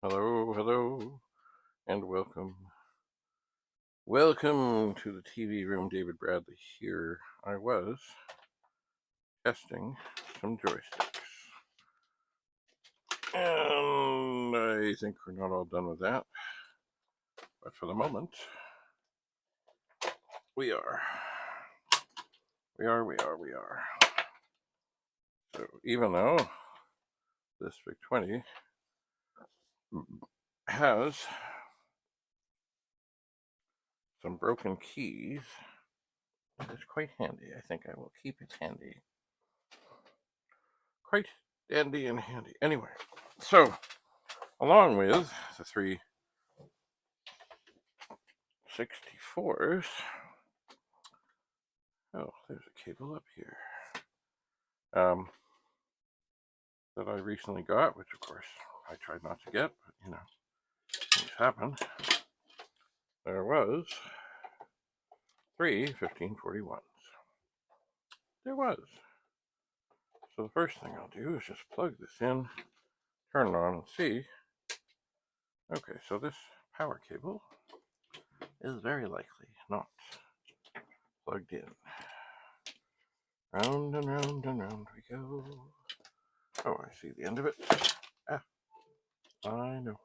Hello, hello, and welcome. Welcome to the TV room. David Bradley here. I was testing some joysticks, and I think we're not all done with that, but for the moment, we are. We are. So even though this Vic-20 has some broken keys, it's quite handy. I think I will keep it handy. Quite dandy and handy. Anyway, so along with the three 64s, oh, there's a cable up here, that I recently got, which of course I tried not to get, but you know, things happen. There was three 1541s. There was. So the first thing I'll do is just plug this in, turn it on, and see. Okay, so this power cable is very likely not plugged in. Round and round and round we go. Oh, I see the end of it. Ah, I know.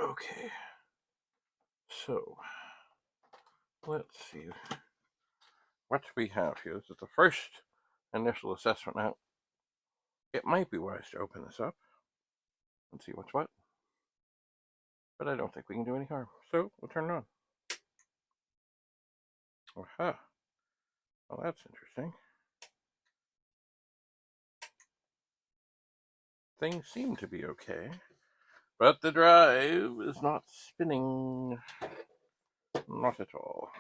Okay. So, let's see what we have here. This is the first initial assessment. Now, it might be wise to open this up and see what's what, but I don't think we can do any harm. So, we'll turn it on. Aha. Well, that's interesting. Things seem to be okay, but the drive is not spinning. Not at all.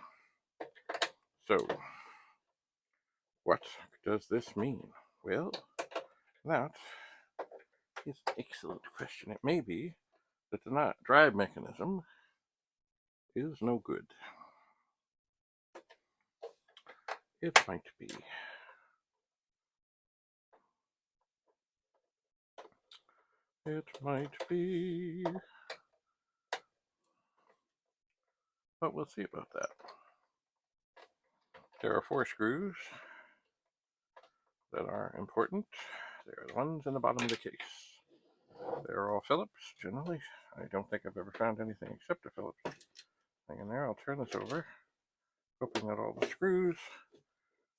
So, what does this mean? Well, that is an excellent question. It may be that the drive mechanism is no good. It might be. It might be. But we'll see about that. There are 4 screws that are important. They're the ones in the bottom of the case. They're all Phillips, generally. I don't think I've ever found anything except a Phillips thing in there. I'll turn this over, hoping that all the screws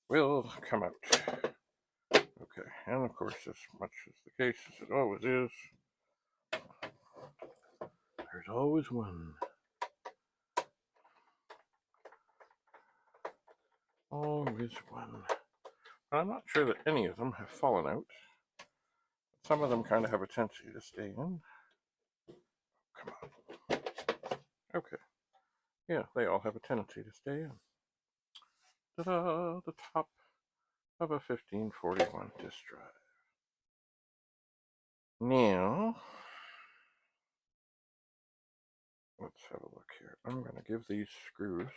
will come out. Okay, and of course, as much as the case as it always is, there's always one. Always one. I'm not sure that any of them have fallen out. Some of them kind of have a tendency to stay in. Come on. Okay. Yeah, they all have a tendency to stay in. Ta-da! The top of a 1541 disk drive. Now, let's have a look here. I'm going to give these screws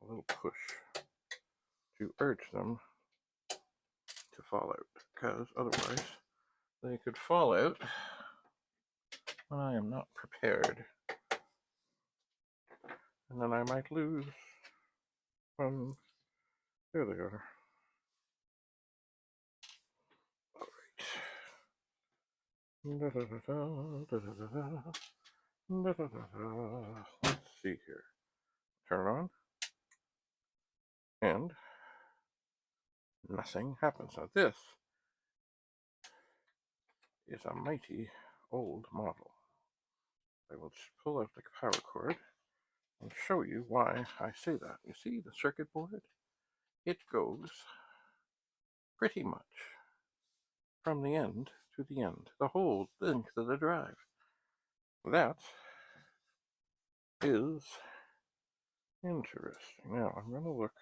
a little push to urge them to fall out, because otherwise they could fall out when I am not prepared. And then I might lose one. There they are. Let's see here. Turn on. And nothing happens. Now this is a mighty old model. I will just pull out the power cord and show you why I say that. You see the circuit board? It goes pretty much from the end to the end, the whole length of the drive. That is interesting. Now I'm going to look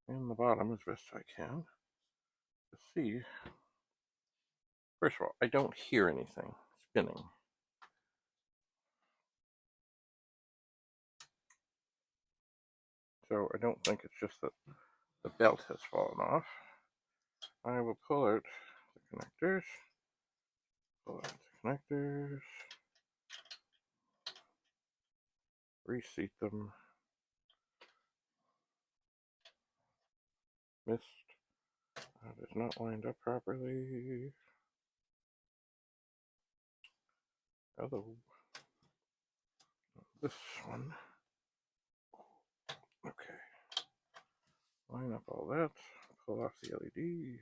in the bottom as best I can to see. First of all, I don't hear anything spinning. So I don't think it's just that the belt has fallen off. I will pull out the connectors. Pull out the connectors. Reseat them. Missed. That is not lined up properly. Hello. This one. Okay. Line up all that. Pull off the LED.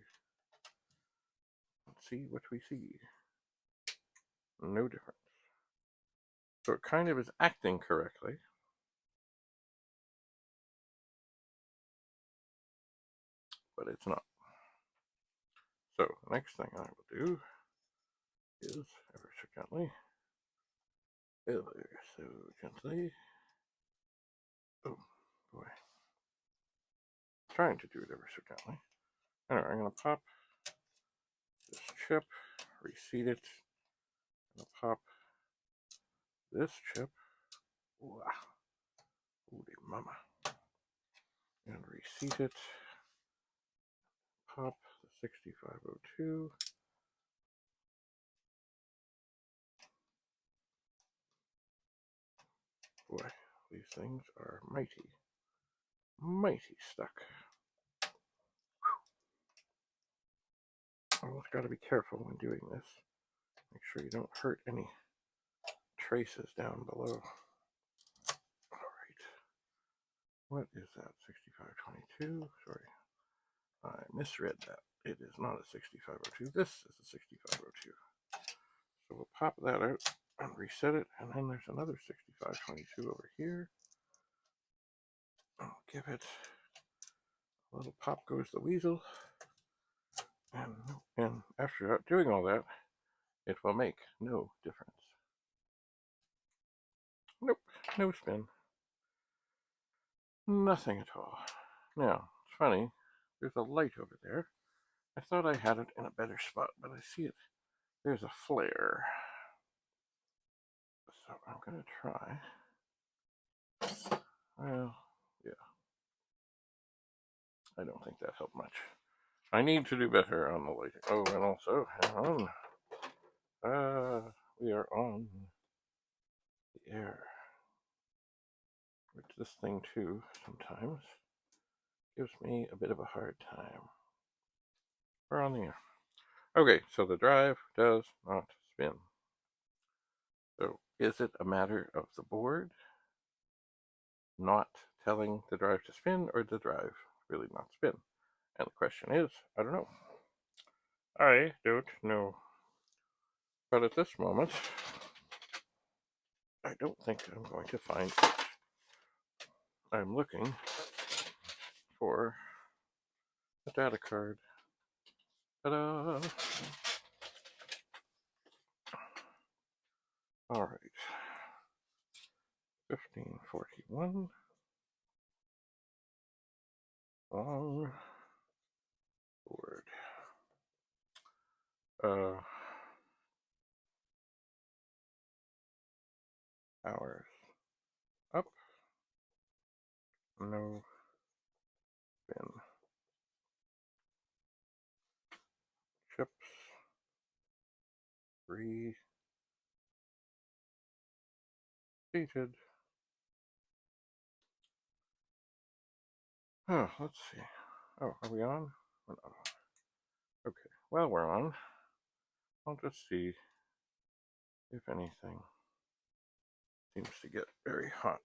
Let's see what we see. No difference. So it kind of is acting correctly. But it's not. So the next thing I will do is ever so gently. Oh boy. Trying to do it ever so gently. Anyway, I'm going to pop this chip, reseat it. I'm going to pop this chip. Wow. Holy mama. And reseat it. Pop the 6502. Boy, these things are mighty stuck. Almost got to be careful when doing this. Make sure you don't hurt any traces down below. Alright. What is that? 6522? Sorry. I misread that. It is not a 6502. This is a 6502. So we'll pop that out and reset it. And then there's another 6522 over here. I'll give it a little pop goes the weasel. And after doing all that, it will make no difference. Nope, no spin. Nothing at all. Now, it's funny, there's a light over there. I thought I had it in a better spot, but I see it. There's a flare. So I'm going to try. Well, yeah. I don't think that helped much. I need to do better on the lighting. Oh, and also, hang on. We are on the air. Which this thing, too, sometimes gives me a bit of a hard time. We're on the air. Okay, so the drive does not spin. So is it a matter of the board not telling the drive to spin, or the drive really not spin? And the question is, I don't know. I don't know. But at this moment, I don't think I'm going to find it. I'm looking for a data card. Ta-da! All right. 1541. Long board. Hours up. No spin. Chips. Reseated. Oh, let's see. Oh, are we on? We're not on. Okay, well, we're on. I'll just see if anything seems to get very hot.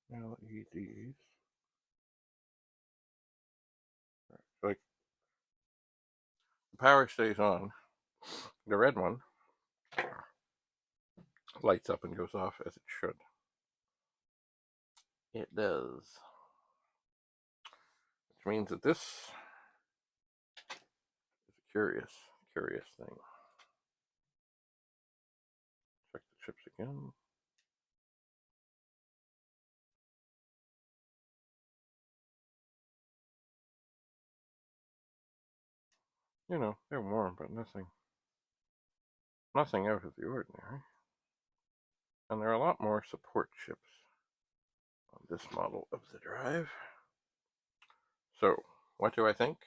LEDs. Like, the power stays on. The red one lights up and goes off as it should. It does. Which means that this is a curious thing. Check the chips again. You know, they're warm, but nothing out of the ordinary. And there are a lot more support chips this model of the drive. So, what do I think?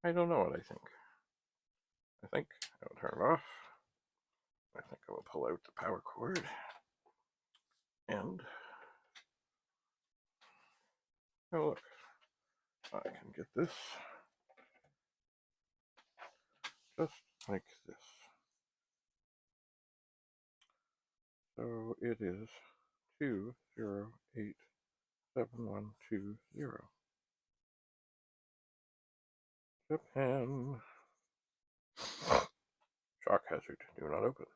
I don't know what I think. I think I will turn it off. I think I will pull out the power cord. And, oh look, I can get this just like this. So it is 2087120. Japan. Shock hazard. Do not open.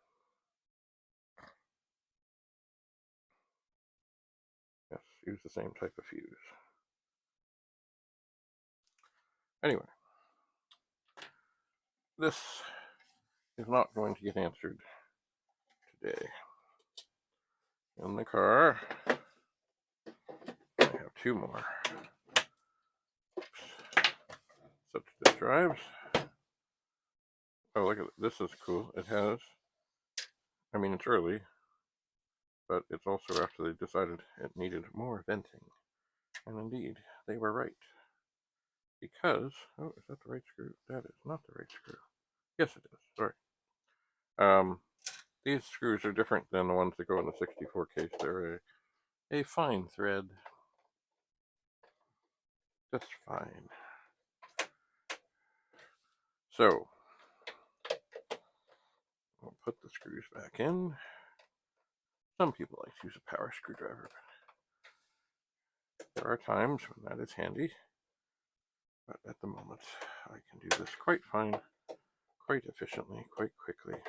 Yes, use the same type of fuse. Anyway, this is not going to get answered today. In the car, I have two more such disk drives. Oh, look at it. This is cool. It has, I mean, it's early, but it's also after they decided it needed more venting. And indeed, they were right. Because, oh, is that the right screw? That is not the right screw. Yes, it is. Sorry. These screws are different than the ones that go in the 64 case. They're a fine thread. Just fine. So, we'll put the screws back in. Some people like to use a power screwdriver. There are times when that is handy. But at the moment, I can do this quite fine, quite efficiently, quite quickly.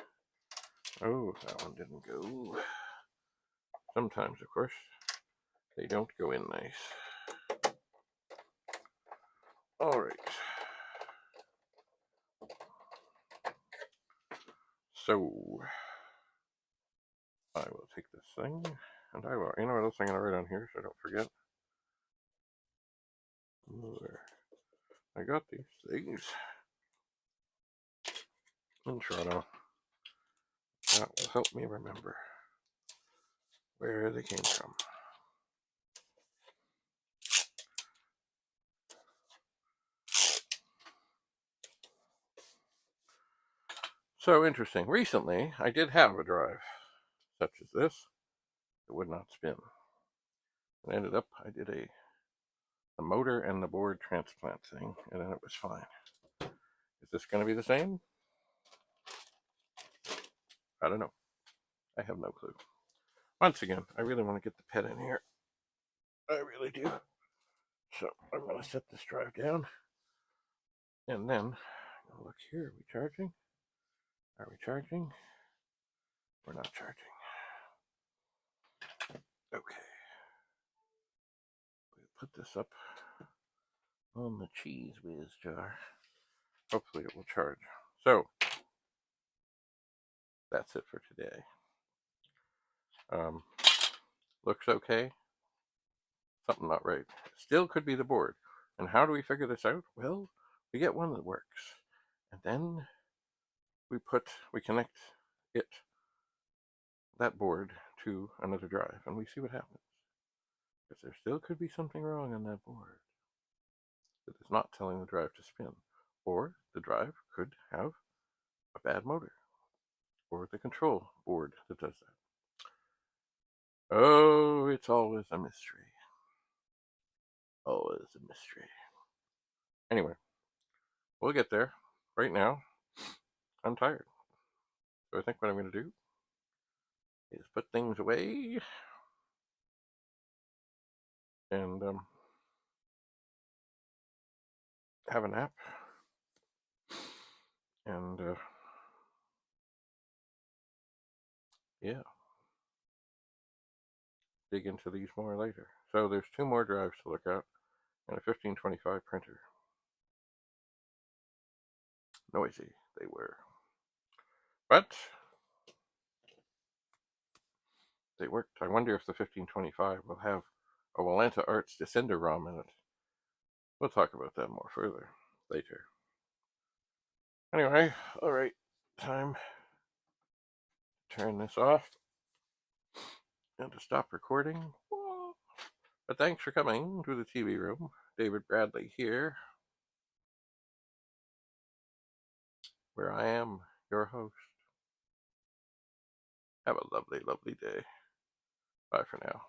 Oh, that one didn't go. Sometimes, of course, they don't go in nice. All right. So, I will take this thing, and I will, you know what else I'm going to write on here so I don't forget? I got these things in Toronto. That will help me remember where they came from. So interesting. Recently, I did have a drive such as this. It would not spin. It ended up, I did the motor and the board transplant thing, and then it was fine. Is this going to be the same? I don't know. I have no clue. Once again, I really want to get the pet in here. I really do. So I'm going to set this drive down. And then, look here, are we charging? Are we charging? We're not charging. Okay. We'll put this up on the cheese whiz jar. Hopefully it will charge. So, that's it for today. Looks okay. Something not right. Still could be the board. And how do we figure this out? Well, we get one that works. And then we connect that board to another drive, and we see what happens. Because there still could be something wrong on that board that is not telling the drive to spin. Or the drive could have a bad motor. Or the control board that does that. Oh, it's always a mystery. Always a mystery. Anyway, we'll get there. Right now, I'm tired. So I think what I'm going to do is put things away and have a nap and yeah, dig into these more later. So there's two more drives to look at and a 1525 printer. Noisy they were, but they worked. I wonder if the 1525 will have a Wallanta Arts Descender ROM in it. We'll talk about that more further later. Anyway, all right, time to turn this off and to stop recording. But thanks for coming to the TV room. David Bradley here, where I am your host. Have a lovely, lovely day. Bye for now.